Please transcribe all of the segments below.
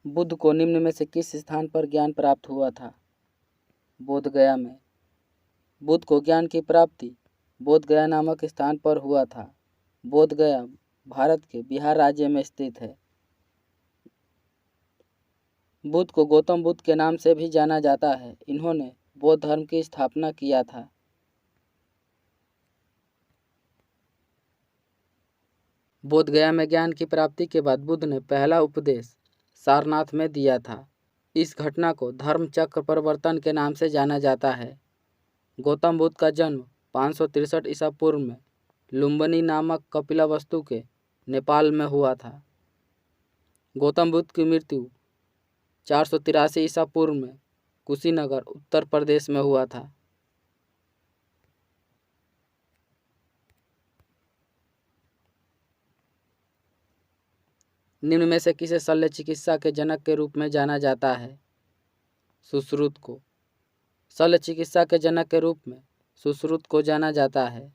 बुद्ध को निम्न में से किस स्थान पर ज्ञान प्राप्त हुआ था? बोध गया में। बुद्ध को ज्ञान की प्राप्ति बोध गया नामक स्थान पर हुआ था। बोध गया भारत के बिहार राज्य में स्थित है। बुद्ध को गौतम बुद्ध के नाम से भी जाना जाता है। इन्होंने बौद्ध धर्म की स्थापना किया था। बोध गया में ज्ञान की प्राप्ति के बाद बुद्ध ने पहला उपदेश सारनाथ में दिया था। इस घटना को धर्म चक्र परिवर्तन के नाम से जाना जाता है। गौतम बुद्ध का जन्म 563 ईसा पूर्व में लुम्बिनी नामक कपिलवस्तु के नेपाल में हुआ था। गौतम बुद्ध की मृत्यु 483 ईसा पूर्व में कुशीनगर उत्तर प्रदेश में हुआ था। निम्न में से किसे शल्य चिकित्सा के जनक के रूप में जाना जाता है? सुश्रुत को। शल्य चिकित्सा के जनक के रूप में सुश्रुत को जाना जाता है।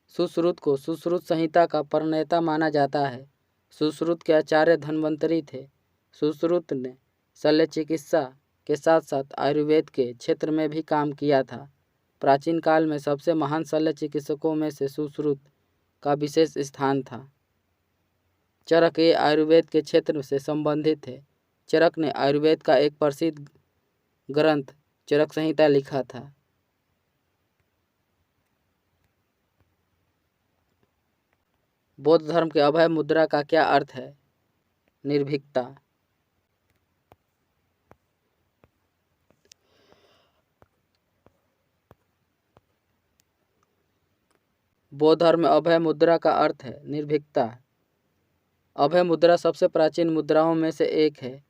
सुश्रुत को सुश्रुत संहिता का प्रणेता माना जाता है। सुश्रुत के आचार्य धन्वंतरी थे। सुश्रुत ने शल्य चिकित्सा के साथ साथ आयुर्वेद के क्षेत्र में भी काम किया था। प्राचीन काल में सबसे महान शल्य चिकित्सकों में से सुश्रुत का विशेष स्थान था। चरक ये आयुर्वेद के क्षेत्र से संबंधित है। चरक ने आयुर्वेद का एक प्रसिद्ध ग्रंथ चरक संहिता लिखा था। बौद्ध धर्म के अभय मुद्रा का क्या अर्थ है? निर्भीकता। बौद्ध धर्म में अभय मुद्रा का अर्थ है निर्भीकता। अभय मुद्रा सबसे प्राचीन मुद्राओं में से एक है।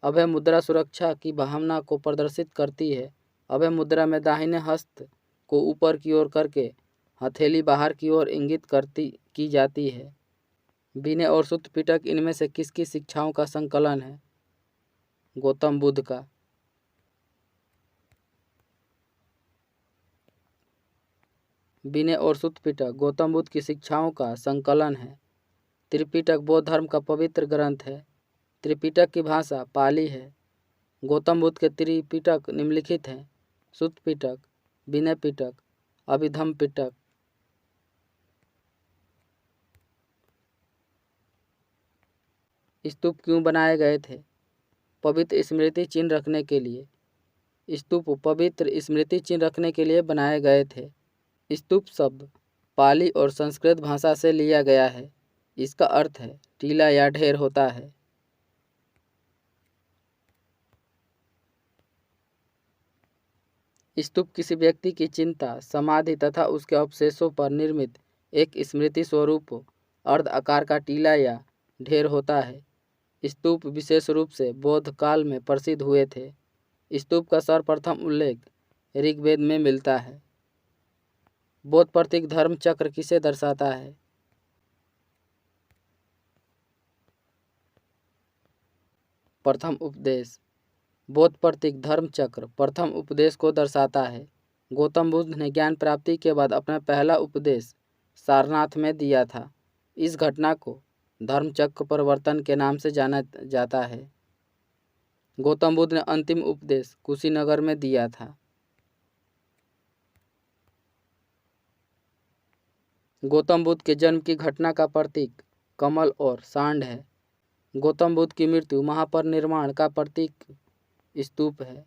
अभय मुद्रा सुरक्षा की भावना को प्रदर्शित करती है। अभय मुद्रा में दाहिने हस्त को ऊपर की ओर करके हथेली बाहर की ओर इंगित की जाती है। विनय और सूत्र पिटक इनमें से किसकी शिक्षाओं का संकलन है? गौतम बुद्ध का। विनय और सूत्र पिटक गौतम बुद्ध की शिक्षाओं का संकलन है। त्रिपिटक बौद्ध धर्म का पवित्र ग्रंथ है। त्रिपिटक की भाषा पाली है। गौतम बुद्ध के त्रिपिटक निम्नलिखित हैं: सूत्र पिटक, विनय पिटक, अभिधम्म पिटक। स्तूप क्यों बनाए गए थे? पवित्र स्मृति चिन्ह रखने के लिए। स्तूप पवित्र स्मृति चिन्ह रखने के लिए बनाए गए थे। स्तूप शब्द पाली और संस्कृत भाषा से लिया गया है। इसका अर्थ है टीला या ढेर होता है। स्तूप किसी व्यक्ति की चिंता, समाधि तथा उसके अवशेषों पर निर्मित एक स्मृति स्वरूप अर्ध आकार का टीला या ढेर होता है। स्तूप विशेष रूप से बौद्ध काल में प्रसिद्ध हुए थे। स्तूप का सर्वप्रथम उल्लेख ऋग्वेद में मिलता है। बौद्ध प्रतीक धर्म चक्र किसे दर्शाता है? प्रथम उपदेश। बौद्ध प्रतीक धर्म चक्र प्रथम उपदेश को दर्शाता है। गौतम बुद्ध ने ज्ञान प्राप्ति के बाद अपना पहला उपदेश सारनाथ में दिया था। इस घटना को धर्म चक्र परिवर्तन के नाम से जाना जाता है। गौतम बुद्ध ने अंतिम उपदेश कुशीनगर में दिया था। गौतम बुद्ध के जन्म की घटना का प्रतीक कमल और सांड है। गौतम बुद्ध की मृत्यु महापरिनिर्वाण का प्रतीक स्तूप है।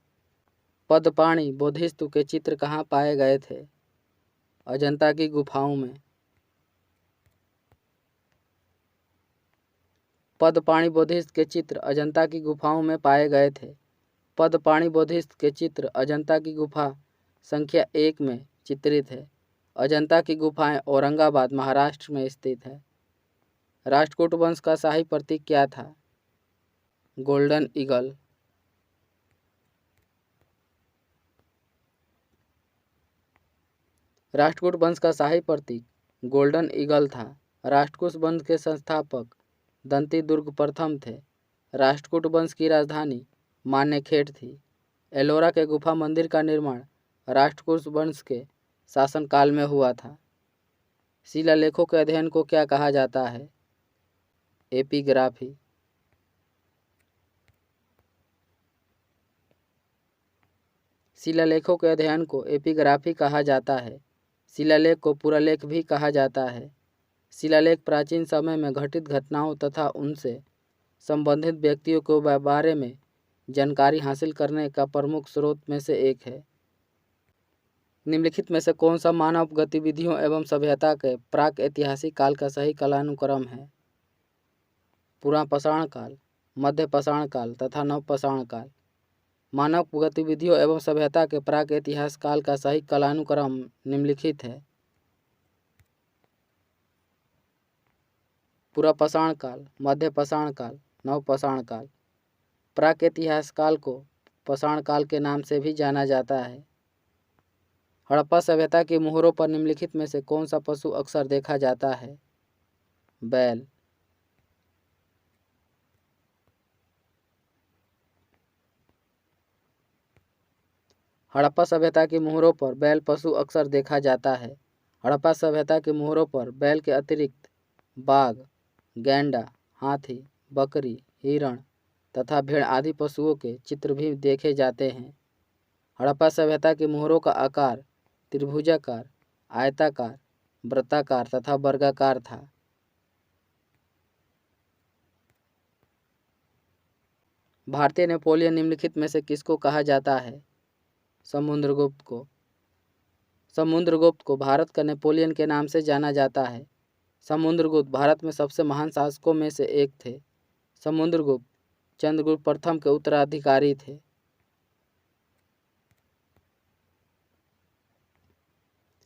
पद्मपाणि बोधिसत्व के चित्र कहाँ पाए गए थे? अजंता की गुफाओं में। पद्मपाणि बोधिसत्व के चित्र अजंता की गुफाओं में पाए गए थे। पद्मपाणि बोधिसत्व के चित्र अजंता की गुफा संख्या 1 में चित्रित है। अजंता की गुफाएं औरंगाबाद महाराष्ट्र में स्थित है। राष्ट्रकूट वंश का शाही प्रतीक क्या था? Golden eagle. राष्ट्रकूट वंश का शाही प्रतीक गोल्डन ईगल था। राष्ट्रकूट वंश के संस्थापक दंती दुर्ग प्रथम थे। राष्ट्रकूट वंश की राजधानी मानेखेड़ थी। एलोरा के गुफा मंदिर का निर्माण राष्ट्रकूट वंश के शासनकाल में हुआ था। शिलालेखों के अध्ययन को क्या कहा जाता है? एपिग्राफी। शिलालेखों के अध्ययन को एपिग्राफी कहा जाता है। शिलालेख को पुरालेख भी कहा जाता है। शिलालेख प्राचीन समय में घटित घटनाओं तथा उनसे संबंधित व्यक्तियों के बारे में जानकारी हासिल करने का प्रमुख स्रोत में से एक है। निम्नलिखित में से कौन सा मानव गतिविधियों एवं सभ्यता के प्राक ऐतिहासिक काल का सही कालानुक्रम है? पुरापाषाण काल, मध्य पाषाण काल तथा नवपाषाण काल। मानव गतिविधियों एवं सभ्यता के प्राक इतिहास काल का सही कालानुक्रम निम्नलिखित है। पुरापाषाण काल, मध्य पाषाण काल, नवपाषाण काल। प्राक इतिहास काल को पाषाण काल के नाम से भी जाना जाता है। हड़प्पा सभ्यता की मोहरों पर निम्नलिखित में से कौन सा पशु अक्सर देखा जाता है? बैल। हड़प्पा सभ्यता की मोहरों पर बैल पशु अक्सर देखा जाता है। हड़प्पा सभ्यता की मोहरों पर बैल के अतिरिक्त बाघ, गैंडा, हाथी, बकरी, हिरण तथा भेड़ आदि पशुओं के चित्र भी देखे जाते हैं। हड़प्पा सभ्यता की मोहरों का आकार त्रिभुजाकार, आयताकार, वृत्ताकार तथा वर्गाकार था। भारतीय नेपोलियन निम्नलिखित में से किसको कहा जाता है? समुद्रगुप्त को। समुद्रगुप्त को भारत का नेपोलियन के नाम से जाना जाता है। समुद्रगुप्त भारत में सबसे महान शासकों में से एक थे। समुद्रगुप्त चंद्रगुप्त प्रथम के उत्तराधिकारी थे।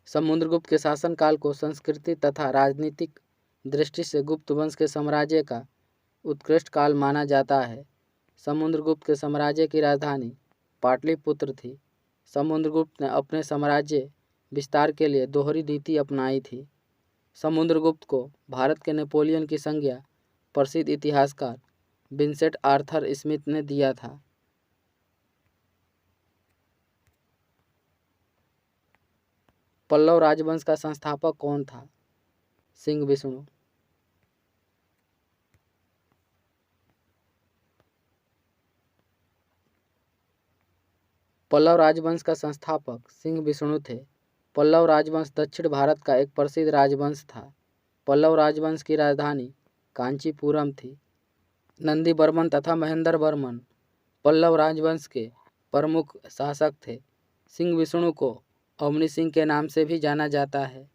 समुद्रगुप्त के शासनकाल को संस्कृति तथा राजनीतिक दृष्टि से गुप्त वंश के साम्राज्य का उत्कृष्ट काल माना जाता है। समुद्रगुप्त के साम्राज्य की राजधानी पाटलिपुत्र थी। समुद्रगुप्त ने अपने साम्राज्य विस्तार के लिए दोहरी नीति अपनाई थी। समुद्रगुप्त को भारत के नेपोलियन की संज्ञा प्रसिद्ध इतिहासकार विंसेंट आर्थर स्मिथ ने दिया था। पल्लव राजवंश का संस्थापक कौन था? सिंह विष्णु। पल्लव राजवंश का संस्थापक सिंह विष्णु थे। पल्लव राजवंश दक्षिण भारत का एक प्रसिद्ध राजवंश था। पल्लव राजवंश की राजधानी कांचीपुरम थी। नंदी वर्मन तथा महेंद्र वर्मन पल्लव राजवंश के प्रमुख शासक थे। सिंह विष्णु को अवनी सिंह के नाम से भी जाना जाता है।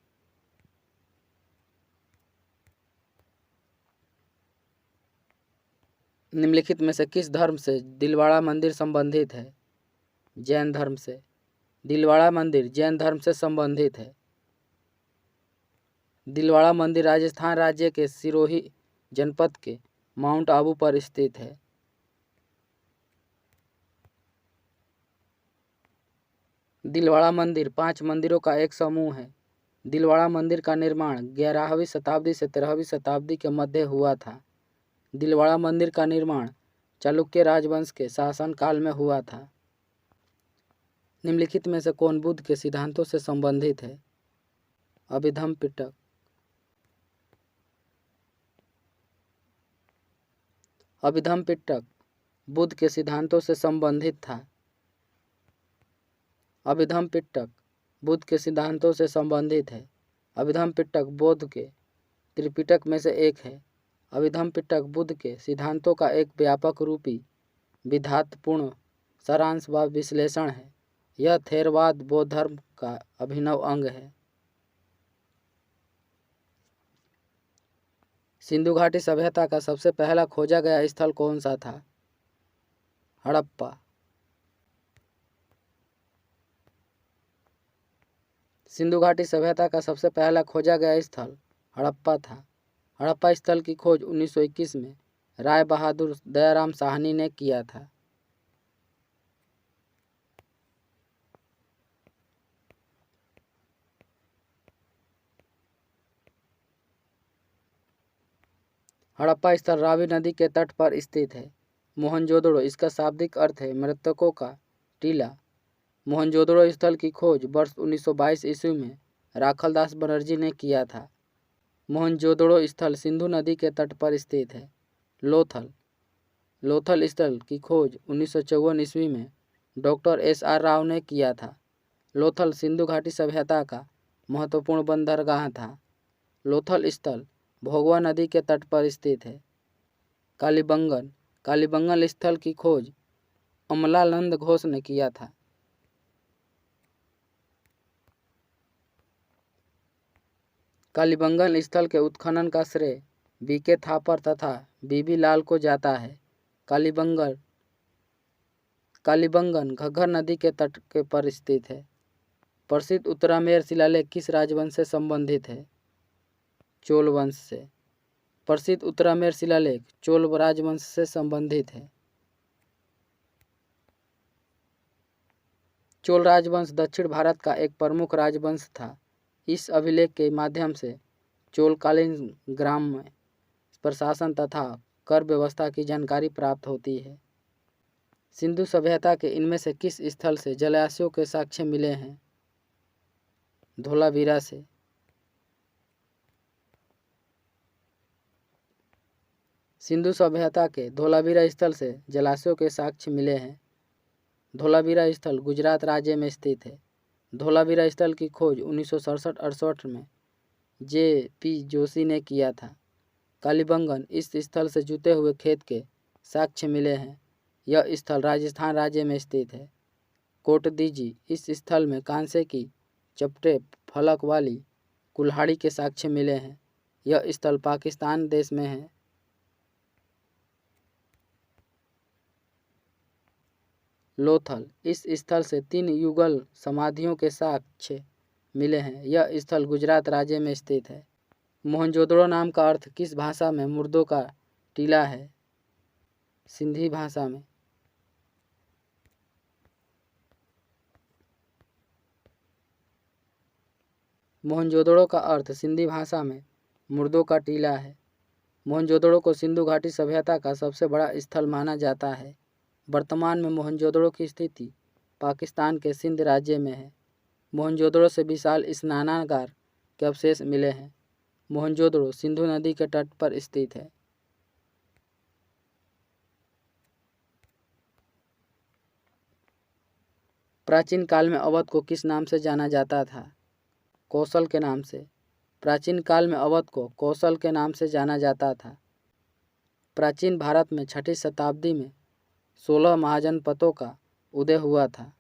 निम्नलिखित में से किस धर्म से दिलवाड़ा मंदिर संबंधित है? जैन धर्म से। दिलवाड़ा मंदिर जैन धर्म से संबंधित है। दिलवाड़ा मंदिर राजस्थान राज्य के सिरोही जनपद के माउंट आबू पर स्थित है। दिलवाड़ा मंदिर 5 मंदिरों का एक समूह है। दिलवाड़ा मंदिर का निर्माण 11वीं शताब्दी से 13वीं शताब्दी के मध्य हुआ था। दिलवाड़ा मंदिर का निर्माण चालुक्य राजवंश के शासनकाल में हुआ था। निम्नलिखित में से कौन बुद्ध के सिद्धांतों से संबंधित है? अभिधम्म पिटक। अभिधम्म पिटक बुद्ध के सिद्धांतों से संबंधित था। अभिधम्म पिटक बुद्ध के सिद्धांतों से संबंधित है। अभिधम्म पिटक बौद्ध के त्रिपिटक में से एक है। अभिधम्म पिटक बुद्ध के सिद्धांतों का एक व्यापक रूपी विधातपूर्ण सारांश व विश्लेषण है। यह थेरवाद बौद्ध धर्म का अभिनव अंग है। सिंधु घाटी सभ्यता का सबसे पहला खोजा गया स्थल कौन सा था? हड़प्पा। सिंधु घाटी सभ्यता का सबसे पहला खोजा गया स्थल हड़प्पा था। हड़प्पा स्थल की खोज 1921 में राय बहादुर दयाराम साहनी ने किया था। हड़प्पा स्थल रावी नदी के तट पर स्थित है। मोहनजोदड़ो इसका शाब्दिक अर्थ है मृतकों का टीला। मोहनजोदड़ो स्थल की खोज वर्ष 1922 ईस्वी में राखलदास बनर्जी ने किया था। मोहनजोदड़ो स्थल सिंधु नदी के तट पर स्थित है। लोथल स्थल की खोज 1954 ईस्वी में डॉक्टर SR राव ने किया था। लोथल सिंधु घाटी सभ्यता का महत्वपूर्ण बंदरगाह था। लोथल स्थल भोगवा नदी के तट पर स्थित है। कालीबंगन स्थल की खोज अमलानंद घोष ने किया था। कालीबंगन स्थल के उत्खनन का श्रेय BK थापर तथा BB लाल को जाता है। कालीबंगन घग्गर नदी के तट के पर स्थित है। प्रसिद्ध उत्तरामेर शिलालेख किस राजवंश से संबंधित है? चोल वंश से। प्रसिद्ध उत्तरामेर शिलालेख चोल राजवंश से संबंधित है। चोल राजवंश दक्षिण भारत का एक प्रमुख राजवंश था। इस अभिलेख के माध्यम से चोलकालीन ग्राम्य प्रशासन तथा कर व्यवस्था की जानकारी प्राप्त होती है। सिंधु सभ्यता के इनमें से किस स्थल से जलाशयों के साक्ष्य मिले हैं? धोलावीरा से। सिंधु सभ्यता के धोलावीरा स्थल से जलाशयों के साक्ष्य मिले हैं। धोलावीरा स्थल गुजरात राज्य में स्थित है। धोलावीरा स्थल की खोज 1967-68 में JP जोशी ने किया था। कालीबंगन इस स्थल से जुते हुए खेत के साक्ष्य मिले हैं। यह स्थल राजस्थान राज्य में स्थित है। कोटदीजी इस स्थल में कांसे की चपटे फलक वाली कुल्हाड़ी के साक्ष्य मिले हैं। यह स्थल पाकिस्तान देश में है। लोथल इस स्थल से 3 युगल समाधियों के साक्ष्य मिले हैं। यह स्थल गुजरात राज्य में स्थित है। मोहनजोदड़ो नाम का अर्थ किस भाषा में मुर्दों का टीला है? सिंधी भाषा में। मोहनजोदड़ो का अर्थ सिंधी भाषा में मुर्दों का टीला है। मोहनजोदड़ो को सिंधु घाटी सभ्यता का सबसे बड़ा स्थल माना जाता है। वर्तमान में मोहनजोदड़ो की स्थिति पाकिस्तान के सिंध राज्य में है। मोहनजोदड़ो से विशाल स्नानागार के अवशेष मिले हैं। मोहनजोदड़ो सिंधु नदी के तट पर स्थित है। प्राचीन काल में अवध को किस नाम से जाना जाता था? कौशल के नाम से। प्राचीन काल में अवध को कौशल के नाम से जाना जाता था। प्राचीन भारत में 6ठी शताब्दी में 16 महाजनपदों का उदय हुआ था।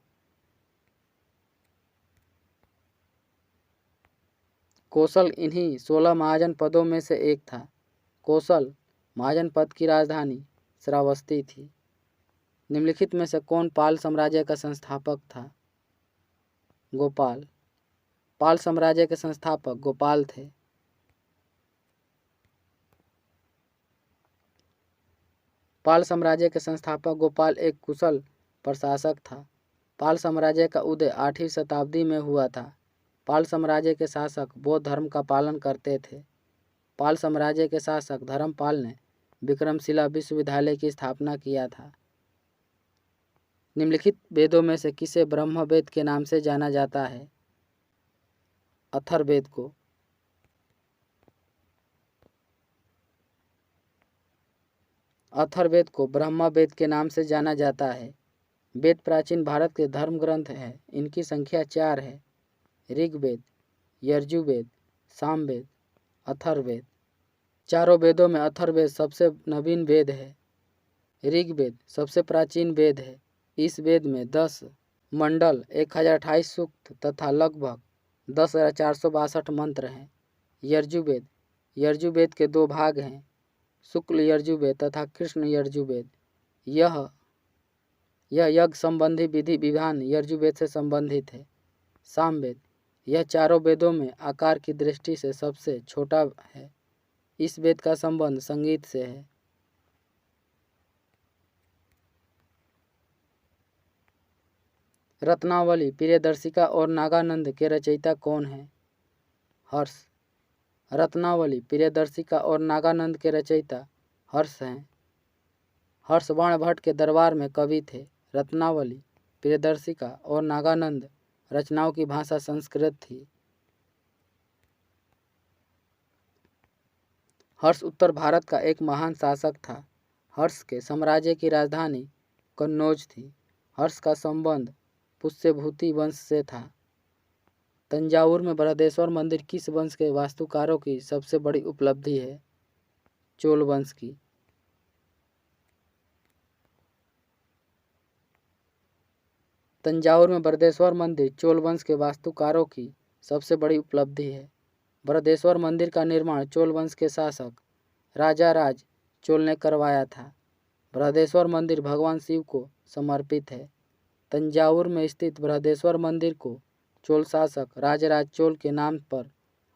कौशल इन्हीं 16 महाजनपदों में से एक था। कौशल महाजनपद की राजधानी श्रावस्ती थी। निम्नलिखित में से कौन पाल साम्राज्य का संस्थापक था? गोपाल। पाल साम्राज्य के संस्थापक गोपाल थे। पाल साम्राज्य के संस्थापक गोपाल एक कुशल प्रशासक था। पाल साम्राज्य का उदय 8वीं शताब्दी में हुआ था। पाल साम्राज्य के शासक बौद्ध धर्म का पालन करते थे। पाल साम्राज्य के शासक धर्मपाल ने विक्रमशिला विश्वविद्यालय की स्थापना किया था। निम्नलिखित वेदों में से किसे ब्रह्मवेद के नाम से जाना जाता है? अथर्ववेद को। अथर्ववेद को ब्रह्मवेद के नाम से जाना जाता है। वेद प्राचीन भारत के धर्म ग्रंथ हैं। इनकी संख्या 4 है। ऋग्वेद, यजुर्वेद, सामवेद, अथर्ववेद। चारों वेदों में अथर्ववेद सबसे नवीन वेद है। ऋग्वेद सबसे प्राचीन वेद है। इस वेद में 10 मंडल, 1028 सूक्त तथा लगभग 10,462 मंत्र हैं। यजुर्वेद के 2 भाग हैं, शुक्ल यजुर्वेद तथा कृष्ण यजुर्वेद। यह यज्ञ संबंधी विधि विधान यजुर्वेद से संबंधित है। सामवेद यह चारों वेदों में आकार की दृष्टि से सबसे छोटा है। इस वेद का संबंध संगीत से है। रत्नावली, प्रियदर्शिका और नागानंद के रचयिता कौन हैं? हर्ष। रत्नावली, प्रियदर्शिका और नागानंद के रचयिता हर्ष हैं। हर्ष बाणभट्ट के दरबार में कवि थे। रत्नावली, प्रियदर्शिका और नागानंद रचनाओं की भाषा संस्कृत थी। हर्ष उत्तर भारत का एक महान शासक था। हर्ष के साम्राज्य की राजधानी कन्नौज थी। हर्ष का संबंध पुष्यभूति वंश से था। तंजावुर में बृहदेश्वर मंदिर किस वंश के वास्तुकारों की सबसे बड़ी उपलब्धि है? चोल वंश की। तंजावुर में बृहदेश्वर मंदिर चोल वंश के वास्तुकारों की सबसे बड़ी उपलब्धि है। बृहदेश्वर मंदिर का निर्माण चोल वंश के शासक राजा राज चोल ने करवाया था। बृहदेश्वर मंदिर भगवान शिव को समर्पित है। तंजावुर में स्थित बृहदेश्वर मंदिर को चोल शासक राजराज चोल के नाम पर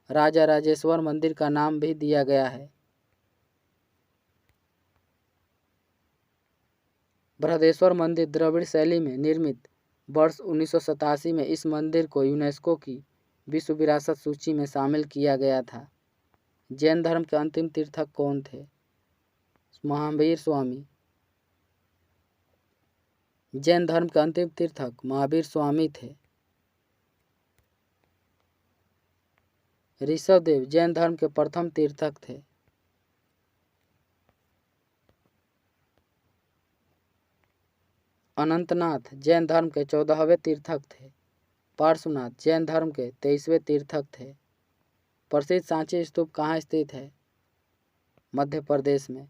राजा राजेश्वर मंदिर का नाम भी दिया गया है। बृहदेश्वर मंदिर द्रविड़ शैली में निर्मित। वर्ष 1987 में इस मंदिर को यूनेस्को की विश्व विरासत सूची में शामिल किया गया था। जैन धर्म के अंतिम तीर्थक कौन थे? महावीर स्वामी। जैन धर्म के अंतिम तीर्थक महावीर स्वामी थे। ऋषभदेव जैन धर्म के प्रथम तीर्थक थे। अनंतनाथ जैन धर्म के 14वें तीर्थक थे। पार्श्वनाथ जैन धर्म के 23वें तीर्थक थे। प्रसिद्ध सांची स्तूप कहाँ स्थित है? मध्य प्रदेश में।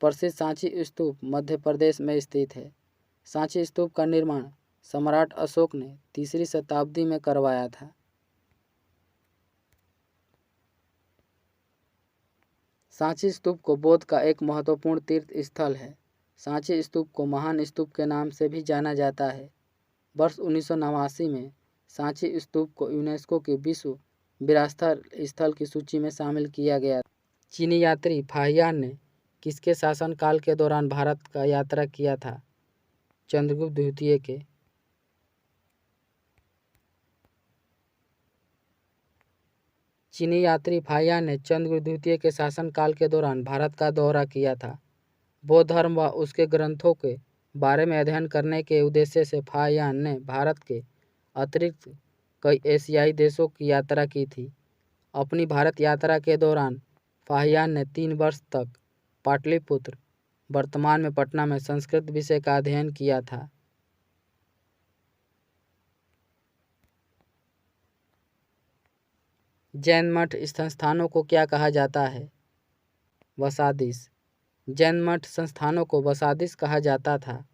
प्रसिद्ध सांची स्तूप मध्य प्रदेश में स्थित है। सांची स्तूप का निर्माण सम्राट अशोक ने 3री शताब्दी में करवाया था। सांची स्तूप को बौद्ध का एक महत्वपूर्ण तीर्थ स्थल है। सांची स्तूप को महान स्तूप के नाम से भी जाना जाता है। वर्ष 1989 में सांची स्तूप को यूनेस्को की विश्व विरासत स्थल की सूची में शामिल किया गया। चीनी यात्री फाहियान ने किसके शासनकाल के दौरान भारत का यात्रा किया था? चंद्रगुप्त द्वितीय के। चीनी यात्री फाहियान ने चंद्रगुप्त द्वितीय के शासनकाल के दौरान भारत का दौरा किया था। बौद्ध धर्म व उसके ग्रंथों के बारे में अध्ययन करने के उद्देश्य से फाहियान ने भारत के अतिरिक्त कई एशियाई देशों की यात्रा की थी। अपनी भारत यात्रा के दौरान फाहियान ने 3 वर्ष तक पाटलिपुत्र, वर्तमान में पटना में संस्कृत विषय का अध्ययन किया था। जैन मठ संस्थानों को क्या कहा जाता है? वसादिस। जैन मठ संस्थानों को वसादिस कहा जाता था।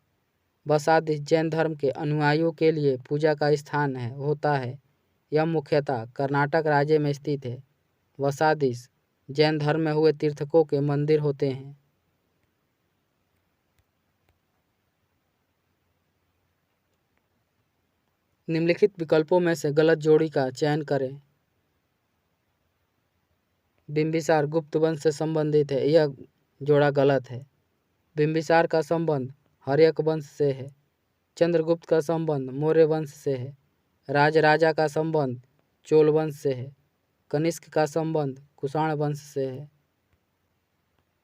वसादिस जैन धर्म के अनुयायियों के लिए पूजा का स्थान होता है। यह मुख्यतः कर्नाटक राज्य में स्थित है। वसादिस जैन धर्म में हुए तीर्थकों के मंदिर होते हैं। निम्नलिखित विकल्पों में से गलत जोड़ी का चयन करें। बिंबिसार गुप्त वंश से संबंधित है, यह जोड़ा गलत है। बिंबिसार का संबंध हर्यक वंश से है। चंद्रगुप्त का संबंध मौर्य वंश से है। राजराजा का संबंध चोल वंश से है। कनिष्क का संबंध कुषाण वंश से है।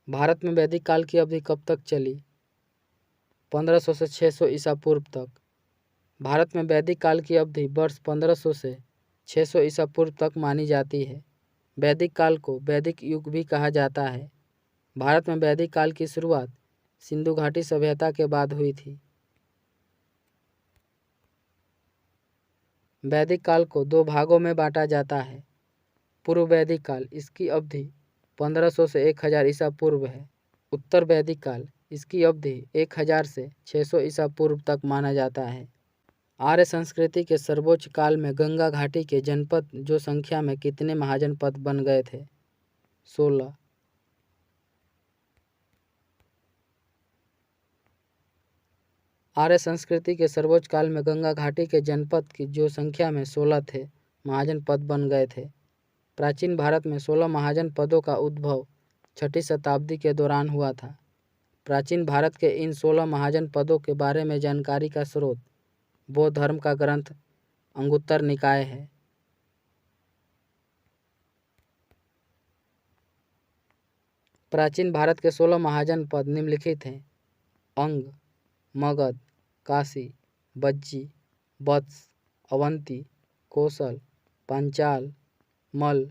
भारत में वैदिक काल की अवधि कब तक चली? 1500 से 600 ईसा पूर्व तक। भारत में वैदिक काल की अवधि वर्ष 1500 से 600 ईसा पूर्व तक मानी जाती है। वैदिक काल को वैदिक युग भी कहा जाता है। भारत में वैदिक काल की शुरुआत सिंधु घाटी सभ्यता के बाद हुई थी। वैदिक काल को 2 भागों में बांटा जाता है। पूर्व वैदिक काल, इसकी अवधि 1500 से 1000 ईसा पूर्व है। उत्तर वैदिक काल, इसकी अवधि 1000 से 600 ईसा पूर्व तक माना जाता है। आर्य संस्कृति के सर्वोच्च काल में गंगा घाटी के जनपद जो संख्या में कितने महाजनपद बन गए थे? 16। आर्य संस्कृति के सर्वोच्च काल में गंगा घाटी के जनपद की जो संख्या में 16 थे महाजनपद बन गए थे। प्राचीन भारत में 16 महाजनपदों का उद्भव 6ठी शताब्दी के दौरान हुआ था। प्राचीन भारत के इन 16 महाजनपदों के बारे में जानकारी का स्रोत बौद्ध धर्म का ग्रंथ अंगुत्तर निकाय है। प्राचीन भारत के 16 महाजनपद निम्नलिखित हैं: अंग, मगध, काशी, बज्जी, वत्स, अवंती, कौशल, पांचाल, मल,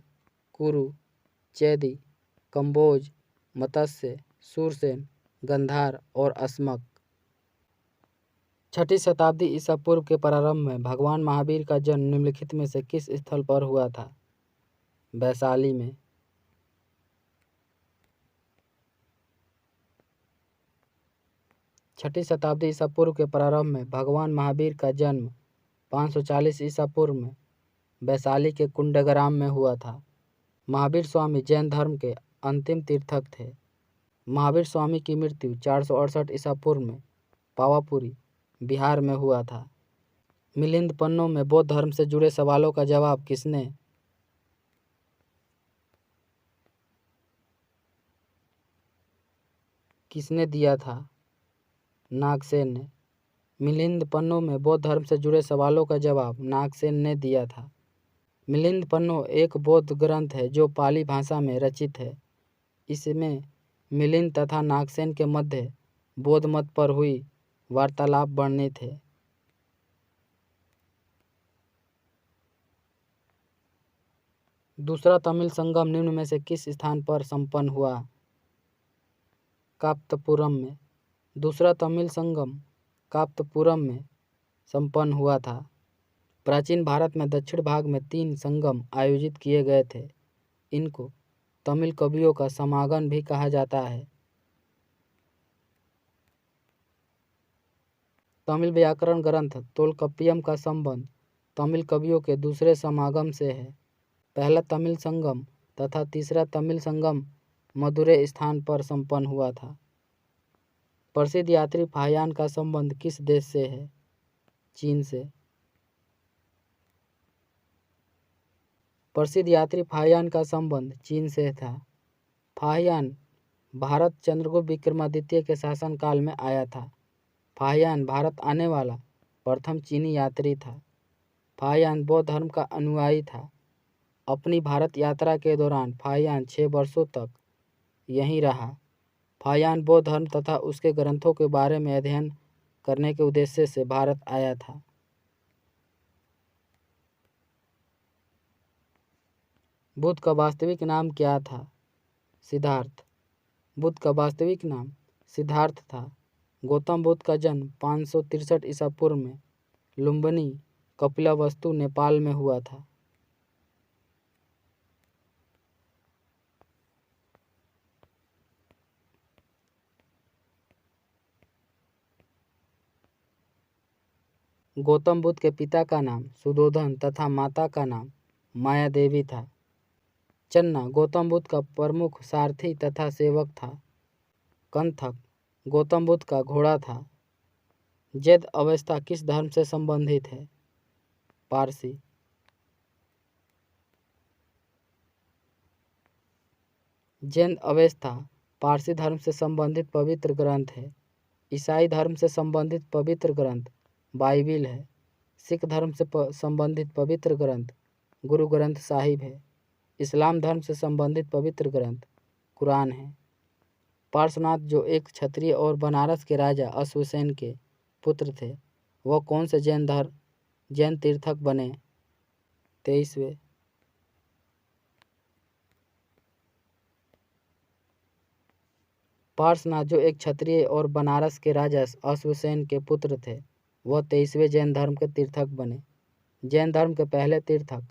कुरु, चैदी, कंबोज, मत्स्य, शूरसेन, गंधार और अस्मक। 6ठी शताब्दी ईसा पूर्व के प्रारंभ में भगवान महावीर का जन्म निम्नलिखित में से किस स्थल पर हुआ था? वैशाली में। 6ठी शताब्दी ईसा पूर्व के प्रारंभ में भगवान महावीर का जन्म 540 ईसा पूर्व में वैशाली के कुंडग्राम में हुआ था। महावीर स्वामी जैन धर्म के अंतिम तीर्थक थे। महावीर स्वामी की मृत्यु 468 ईसा पूर्व में पावापुरी, बिहार में हुआ था। मिलिंद पन्नों में बौद्ध धर्म से जुड़े सवालों का जवाब किसने दिया था? नागसेन ने। मिलिंद पन्नों में बौद्ध धर्म से जुड़े सवालों का जवाब नागसेन ने दिया था। मिलिंद पन्नो एक बौद्ध ग्रंथ है जो पाली भाषा में रचित है। इसमें मिलिंद तथा नागसेन के मध्य बौद्ध मत पर हुई वार्तालाप वर्णित है। दूसरा तमिल संगम निम्न में से किस स्थान पर संपन्न हुआ? काप्तपुरम में। दूसरा तमिल संगम काप्तपुरम में संपन्न हुआ था। प्राचीन भारत में दक्षिण भाग में 3 संगम आयोजित किए गए थे। इनको तमिल कवियों का समागम भी कहा जाता है। तमिल व्याकरण ग्रंथ तोल्काप्पियम का संबंध तमिल कवियों के दूसरे समागम से है। पहला तमिल संगम तथा तीसरा तमिल संगम मदुरै स्थान पर संपन्न हुआ था। प्रसिद्ध यात्री फाहियान का संबंध किस देश से है? चीन से। प्रसिद्ध यात्री फाहियान का संबंध चीन से था। फाहियान भारत चंद्रगुप्त विक्रमादित्य के शासनकाल में आया था। फाहियान भारत आने वाला प्रथम चीनी यात्री था। फाहियान बौद्ध धर्म का अनुयायी था। अपनी भारत यात्रा के दौरान फाहियान 6 वर्षों तक यहीं रहा। फाहियान बौद्ध धर्म तथा उसके ग्रंथों के बारे में अध्ययन करने के उद्देश्य से भारत आया था। बुद्ध का वास्तविक नाम क्या था? सिद्धार्थ। बुद्ध का वास्तविक नाम सिद्धार्थ था। गौतम बुद्ध का जन्म 563 ईसा पूर्व में लुम्बिनी, कपिलवस्तु, नेपाल में हुआ था। गौतम बुद्ध के पिता का नाम सुधोधन तथा माता का नाम माया देवी था। चन्ना गौतम बुद्ध का प्रमुख सारथी तथा सेवक था। कंथक गौतम बुद्ध का घोड़ा था। जैद अवस्था किस धर्म से संबंधित है? पारसी। जैन अवस्था पारसी धर्म से संबंधित पवित्र ग्रंथ है। ईसाई धर्म से संबंधित पवित्र ग्रंथ बाइबिल है। सिख धर्म से संबंधित पवित्र ग्रंथ गुरु ग्रंथ साहिब है। इस्लाम धर्म से संबंधित पवित्र ग्रंथ कुरान है। पार्श्वनाथ जो एक क्षत्रिय और बनारस के राजा अश्वसेन के पुत्र थे, वह कौन से जैन तीर्थक बने? 23वें। पार्श्वनाथ जो एक क्षत्रिय और बनारस के राजा अश्वसेन के पुत्र थे, वह 23वें जैन धर्म के तीर्थक बने। जैन धर्म के पहले तीर्थक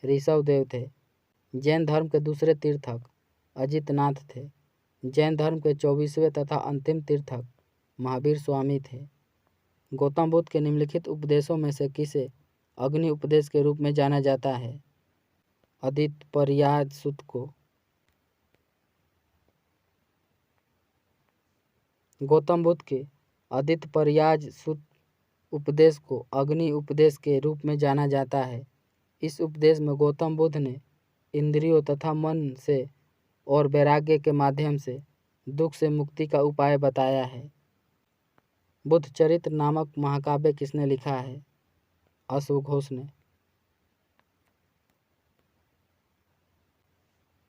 ऋषभदेव थे। जैन धर्म के दूसरे तीर्थक अजितनाथ थे। जैन धर्म के 24वें तथा अंतिम तीर्थक महावीर स्वामी थे। गौतम बुद्ध के निम्नलिखित उपदेशों में से किसे अग्नि उपदेश के रूप में जाना जाता है? अदित परियाज सुत को। गौतम बुद्ध के अदित परियाज सुत उपदेश को अग्नि उपदेश के रूप में जाना जाता है। इस उपदेश में गौतम बुद्ध ने इंद्रियों तथा मन से और वैराग्य के माध्यम से दुख से मुक्ति का उपाय बताया है। बुद्ध चरित्र नामक महाकाव्य किसने लिखा है? अश्वघोष ने।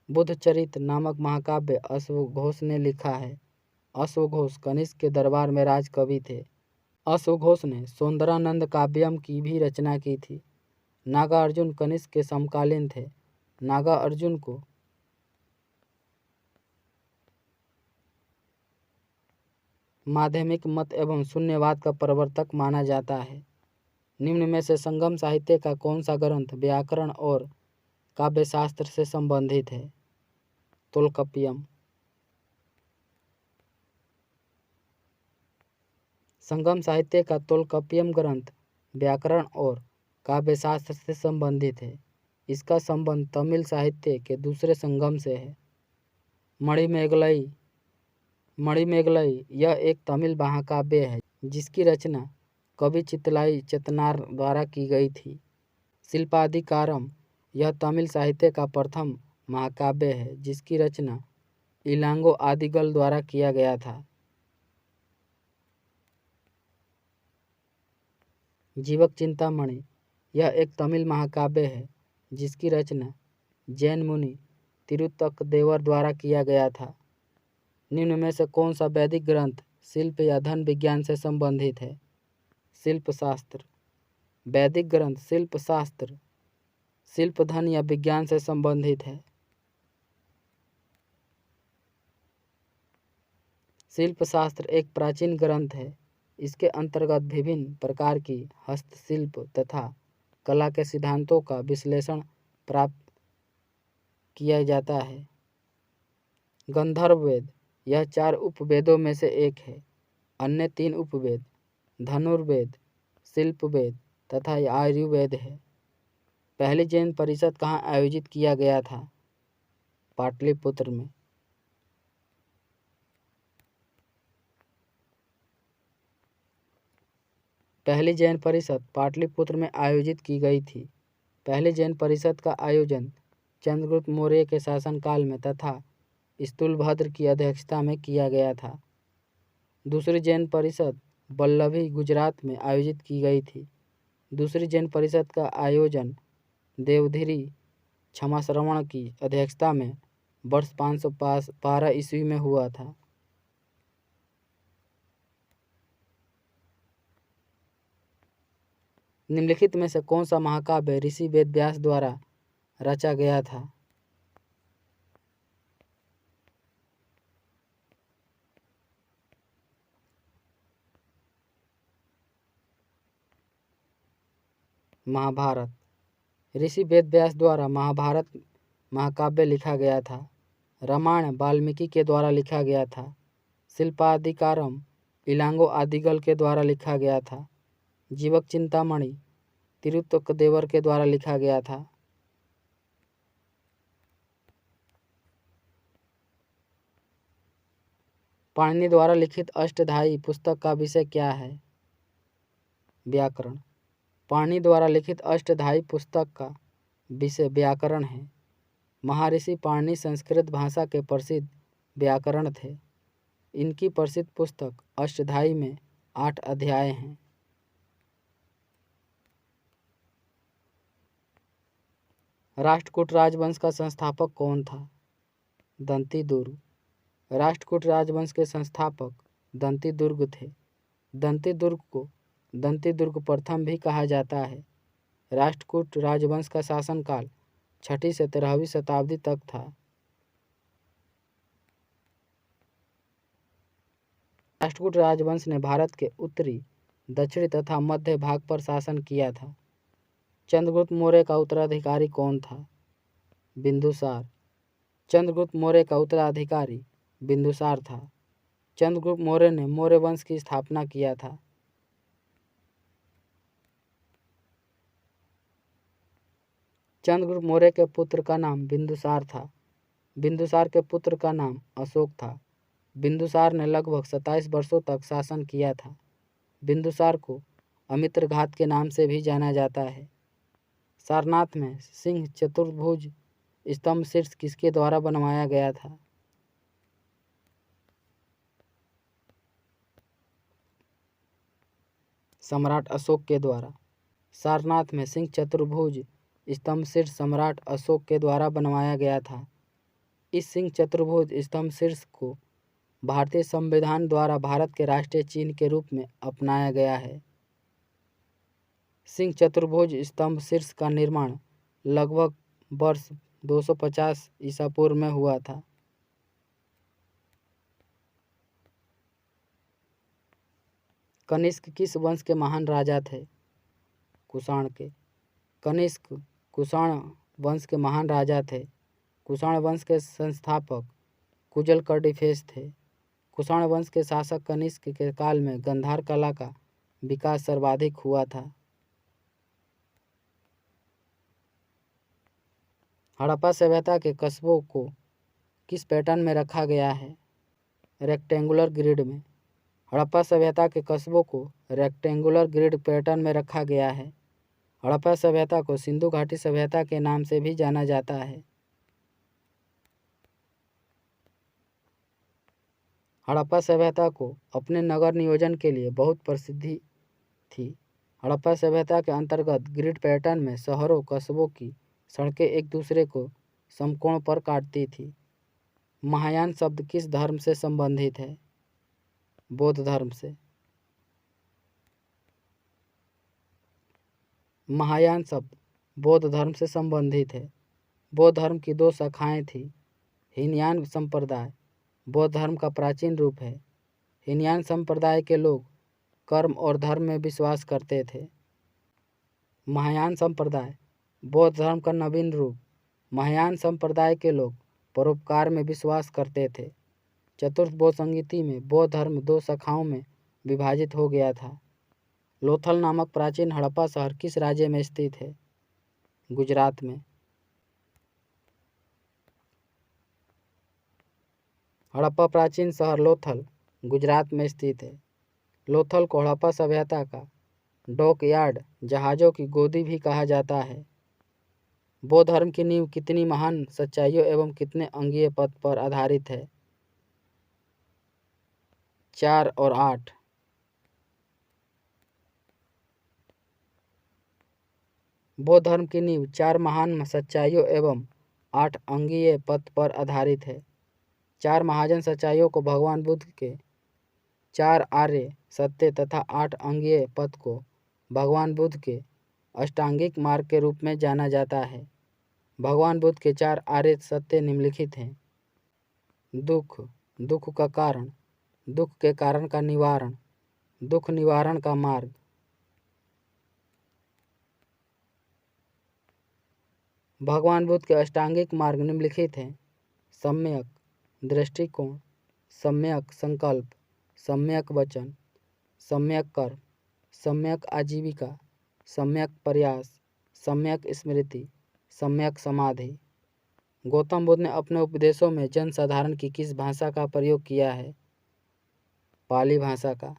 बुद्ध चरित्र नामक महाकाव्य अश्वघोष ने लिखा है। अश्वघोष कनिष्क के दरबार में राजकवि थे। अश्वघोष ने सौंदरानंद काव्यम की भी रचना की थी। नागार्जुन कनिष्क के समकालीन थे। नागार्जुन को माध्यमिक मत एवं शून्यवाद का प्रवर्तक माना जाता है। निम्न में से संगम साहित्य का कौन सा ग्रंथ व्याकरण और काव्यशास्त्र से संबंधित है? तोल्काप्पियम। संगम साहित्य का तोल्काप्पियम ग्रंथ व्याकरण और काव्यशास्त्र से संबंधित है। इसका संबंध तमिल साहित्य के दूसरे संगम से है। मणिमेगलई। मणिमेगलई यह एक तमिल महाकाव्य है जिसकी रचना कवि चित्तलाई चेतनार द्वारा की गई थी। शिल्पाधिकारम यह तमिल साहित्य का प्रथम महाकाव्य है जिसकी रचना इलांगो आदिगल द्वारा किया गया था। जीवक चिंतामणि यह एक तमिल महाकाव्य है जिसकी रचना जैन मुनि तिरुत्तकदेवर द्वारा किया गया था। निम्न में से कौन सा वैदिक ग्रंथ शिल्प या धन विज्ञान से संबंधित है? शिल्प शास्त्र। वैदिक ग्रंथ शिल्प शास्त्र शिल्प धन या विज्ञान से संबंधित है। शिल्प शास्त्र एक प्राचीन ग्रंथ है। इसके अंतर्गत विभिन्न प्रकार की हस्तशिल्प तथा कला के सिद्धांतों का विश्लेषण प्राप्त किया जाता है। गंधर्व वेद यह 4 उपवेदों में से एक है। अन्य 3 उपवेद धनुर्वेद, शिल्पवेद तथा आयुर्वेद है। पहली जैन परिषद कहाँ आयोजित किया गया था? पाटलिपुत्र में। पहली जैन परिषद पाटलिपुत्र में आयोजित की गई थी। पहली जैन परिषद का आयोजन चंद्रगुप्त मौर्य के शासनकाल में तथा स्थूलभद्र की अध्यक्षता में किया गया था। दूसरी जैन परिषद वल्लभी गुजरात में आयोजित की गई थी। दूसरी जैन परिषद का आयोजन देवधिरी क्षमाश्रवण की अध्यक्षता में वर्ष 512 ईस्वी में हुआ था। निम्नलिखित में से कौन सा महाकाव्य ऋषि वेदव्यास द्वारा रचा गया था? महाभारत। ऋषि वेदव्यास द्वारा महाभारत महाकाव्य लिखा गया था। रामायण वाल्मीकि के द्वारा लिखा गया था। शिल्पाधिकारम इलांगो आदिगल के द्वारा लिखा गया था। जीवक चिंतामणि तिरुत्तकदेवर के द्वारा लिखा गया था। पाणिनि द्वारा लिखित अष्टधाई पुस्तक का विषय क्या है? व्याकरण। पाणिनि द्वारा लिखित अष्टधाई पुस्तक का विषय व्याकरण है। महर्षि पाणिनि संस्कृत भाषा के प्रसिद्ध व्याकरण थे। इनकी प्रसिद्ध पुस्तक अष्टधाई में 8 अध्याय हैं। राष्ट्रकूट राजवंश का संस्थापक कौन था? दंतीदुर्ग। राष्ट्रकूट राजवंश के संस्थापक दंतीदुर्ग थे। दंतीदुर्ग को दंतीदुर्ग प्रथम भी कहा जाता है। राष्ट्रकूट राजवंश का शासनकाल 6वीं से 13वीं शताब्दी तक था। राष्ट्रकूट राजवंश ने भारत के उत्तरी, दक्षिणी तथा मध्य भाग पर शासन किया था। चंद्रगुप्त मौर्य का उत्तराधिकारी कौन था? बिंदुसार। चंद्रगुप्त मौर्य का उत्तराधिकारी बिंदुसार था। चंद्रगुप्त मौर्य ने मौर्य वंश की स्थापना किया था। चंद्रगुप्त मौर्य के पुत्र का नाम बिंदुसार था। बिंदुसार के पुत्र का नाम अशोक था। बिंदुसार ने लगभग 27 वर्षों तक शासन किया था। बिंदुसार को अमित्रघात के नाम से भी जाना जाता है। सारनाथ में सिंह चतुर्भुज स्तंभ शीर्ष किसके द्वारा बनवाया गया था? सम्राट अशोक के द्वारा। सारनाथ में सिंह चतुर्भुज स्तंभ शीर्ष सम्राट अशोक के द्वारा बनवाया गया था। इस सिंह चतुर्भुज स्तंभ शीर्ष को भारतीय संविधान द्वारा भारत के राष्ट्रीय चिन्ह के रूप में अपनाया गया है। सिंह चतुर्भुज स्तंभ शीर्ष का निर्माण लगभग वर्ष 250 ईसा पूर्व में हुआ था। कनिष्क किस वंश के महान राजा थे? कुषाण के। कनिष्क कुषाण वंश के महान राजा थे। कुषाण वंश के संस्थापक कुजल कर्डिफेस थे। कुषाण वंश के शासक कनिष्क के काल में गांधार कला का विकास सर्वाधिक हुआ था। हड़प्पा सभ्यता के कस्बों को किस पैटर्न में रखा गया है? रेक्टेंगुलर ग्रिड में। हड़प्पा सभ्यता के कस्बों को रेक्टेंगुलर ग्रिड पैटर्न में रखा गया है। हड़प्पा सभ्यता को सिंधु घाटी सभ्यता के नाम से भी जाना जाता है। हड़प्पा सभ्यता को अपने नगर नियोजन के लिए बहुत प्रसिद्धि थी। हड़प्पा सभ्यता के अंतर्गत ग्रिड पैटर्न में शहरों कस्बों की सड़कें एक दूसरे को समकोण पर काटती थी। महायान शब्द किस धर्म से संबंधित है? बौद्ध धर्म से। महायान शब्द बौद्ध धर्म से संबंधित है। बौद्ध धर्म की 2 शाखाएं थी। हीनयान संप्रदाय बौद्ध धर्म का प्राचीन रूप है। हीनयान संप्रदाय के लोग कर्म और धर्म में विश्वास करते थे। महायान संप्रदाय बौद्ध धर्म का नवीन रूप। महायान संप्रदाय के लोग परोपकार में विश्वास करते थे। चतुर्थ बौद्ध संगीति में बौद्ध धर्म 2 शाखाओं में विभाजित हो गया था। लोथल नामक प्राचीन हड़प्पा शहर किस राज्य में स्थित है? गुजरात में। हड़प्पा प्राचीन शहर लोथल गुजरात में स्थित है। लोथल को हड़प्पा सभ्यता का डॉकयार्ड जहाज़ों की गोदी भी कहा जाता है। बौद्ध धर्म की नींव कितनी महान सच्चाइयों एवं कितने अंगीय पद पर आधारित है? 4 और 8। बौद्ध धर्म की नींव 4 महान सच्चाइयों एवं 8 अंगीय पद पर आधारित है। 4 महाजन सच्चाइयों को भगवान बुद्ध के 4 आर्य सत्य तथा 8 अंगीय पद को भगवान बुद्ध के अष्टांगिक मार्ग के रूप में जाना जाता है। भगवान बुद्ध के 4 आर्य सत्य निम्नलिखित हैं। दुख, दुख का कारण, दुख के कारण का निवारण, दुख निवारण का मार्ग। भगवान बुद्ध के अष्टांगिक मार्ग निम्नलिखित हैं। सम्यक दृष्टिकोण, सम्यक संकल्प, सम्यक वचन, सम्यक कर्म, सम्यक आजीविका, सम्यक प्रयास, सम्यक स्मृति, सम्यक समाधि। गौतम बुद्ध ने अपने उपदेशों में जन साधारण की किस भाषा का प्रयोग किया है? पाली भाषा का।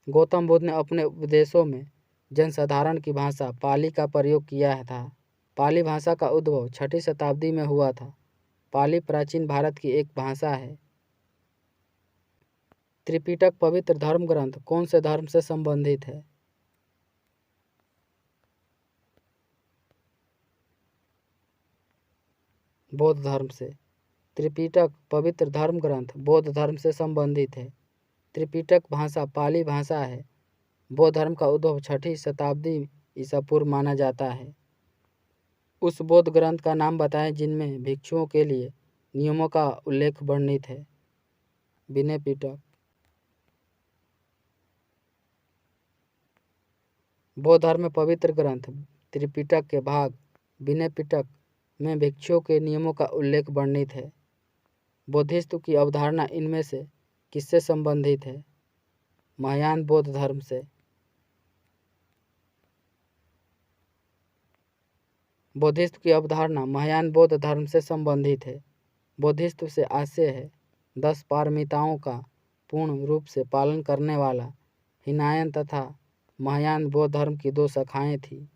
गौतम बुद्ध ने अपने उपदेशों में जनसाधारण की भाषा पाली का प्रयोग किया था। पाली भाषा का उद्भव 6ठी शताब्दी में हुआ था। पाली प्राचीन भारत की एक भाषा है। त्रिपिटक पवित्र धर्म ग्रंथ कौन से धर्म से संबंधित है? बौद्ध धर्म से। त्रिपिटक पवित्र धर्म ग्रंथ बौद्ध धर्म से संबंधित है। त्रिपिटक भाषा पाली भाषा है। बौद्ध धर्म का उद्भव 6ठी शताब्दी ईसा पूर्व माना जाता है। उस बौद्ध ग्रंथ का नाम बताएं जिनमें भिक्षुओं के लिए नियमों का उल्लेख वर्णित है। विनय पिटक। बौद्ध धर्म में पवित्र ग्रंथ त्रिपिटक के भाग विनय पिटक में भिक्षुओं के नियमों का उल्लेख वर्णित है। बोधिसत्व की अवधारणा इनमें से किससे संबंधित है? महायान बौद्ध धर्म से। बोधिसत्व की अवधारणा महायान बौद्ध धर्म से संबंधित है। बोधिसत्व से आशय है 10 पारमिताओं का पूर्ण रूप से पालन करने वाला। हीनयान तथा महायान बौद्ध धर्म की 2 शाखाएं थी।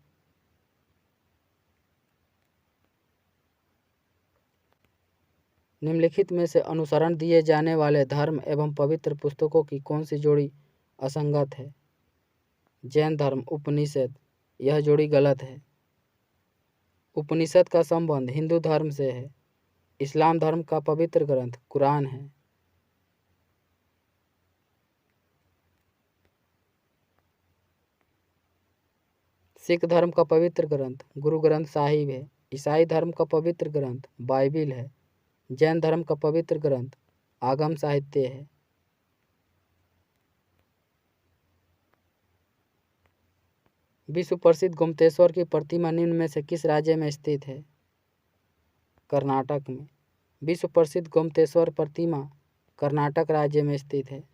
निम्नलिखित में से अनुसरण दिए जाने वाले धर्म एवं पवित्र पुस्तकों की कौन सी जोड़ी असंगत है? जैन धर्म उपनिषद, यह जोड़ी गलत है। उपनिषद का संबंध हिंदू धर्म से है। इस्लाम धर्म का पवित्र ग्रंथ कुरान है। सिख धर्म का पवित्र ग्रंथ गुरु ग्रंथ साहिब है। ईसाई धर्म का पवित्र ग्रंथ बाइबिल है। जैन धर्म का पवित्र ग्रंथ आगम साहित्य है। विश्व प्रसिद्ध गोमतेश्वर की प्रतिमा निम्न में से किस राज्य में स्थित है? कर्नाटक में। विश्व प्रसिद्ध गोमतेश्वर प्रतिमा कर्नाटक राज्य में स्थित है।